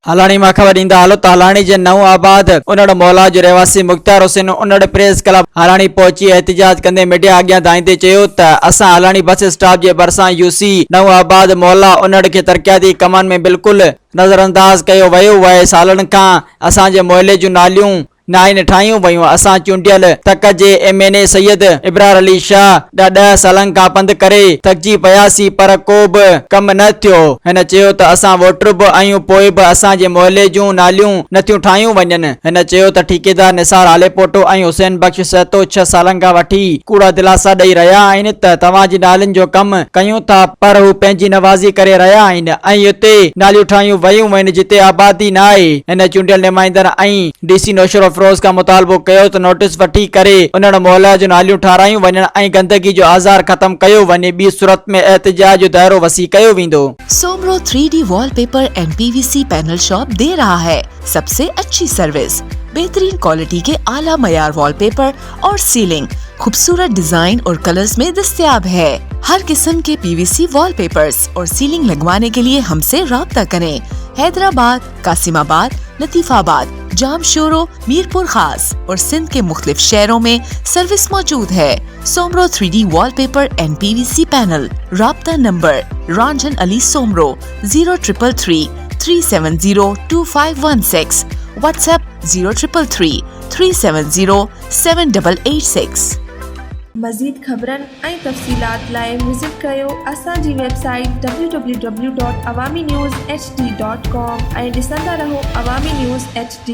हलाणी मां ख़बर ॾींदा हलो त हलाणी जे नओं आबाद उनड़ मौला जो रहवासी मुख्तार हुसैन उनड़ प्रेस क्लब हलाणी पहुची एहतिजाज कंदे मीडिया अॻियां धाईंदे चयो त असां हलाणी बस स्टॉप जे भरिसां यूसी नओं आबाद मौला उनड़ खे तरक़ियाती कमनि में बिल्कुलु नज़रअंदाज कयो वियो। वए सालनि खां असांजे मोहल्ले जूं नालियूं नाइन ठाहियूं वयूं। असां चूंडियल तक जे MNA सैयद इब्रार अली शाह 10 सालनि खां पंध करे थकिजी पियासीं पर को बि कमु न थियो। हिन चयो त असां वोटर बि आहियूं पोइ बि असांजे मोहल्ले जूं नालियूं नथियूं ठाहियूं वञनि। हिन चयो त ठेकेदार निसार हालेपोटो ऐं हुसैन बख्श सहतो 6 सालनि खां वठी कूड़ा दिलासा ॾेई रहिया आहिनि त तव्हांजी नालियुनि जो कमु कयूं था पर हू पंहिंजी नवाज़ी करे रहिया आहिनि ऐं हिते नालियूं ठाहियूं वयूं आहिनि जिते आबादी न आहे। हिन चूंडियल नुमाइंदड़ ऐं DC नौशरो फिरोज का मुतालबो कयो त नोटिस वठी करे उन्हनि मोहल्ला जो नालियूं ठारायूं वञनि ऐं गंदगी जो आज़ार ख़त्म कयो वञे। ॿी सूरत में एहतिजाज जो दायरो वसी कयो वेंदो। Soomro 3D wallpaper and PVC panel shop दे रहा है सबसे अच्छी सर्विस, बेहतरीन क्वालिटी के आला मयार वॉलपेपर और सीलिंग खूबसूरत डिजाइन और कलर्स में दस्तयाब है। हर किस्म के PVC वॉलपेपर्स और सीलिंग लगवाने के लिए हमसे राब्ता करें। हैदराबाद, कासिमाबाद, लतीफाबाद, जामशोरो, मीरपुर खास और सिंध के मुख्तलिफ शहरों में सर्विस मौजूद है। Soomro 3D wallpaper and PVC panel. राब्ता नंबर रंजन अली सोमरो 0333 370 2516, व्हाट्सएप 0333 370 7886। मज़ीद ख़बरनि ऐं तफ़सीलात लाइ विज़िट कयो असांजी वेबसाइट www.awamiNewsHD.com ऐं ॾिसंदा रहो अवामी न्यूज़ HD।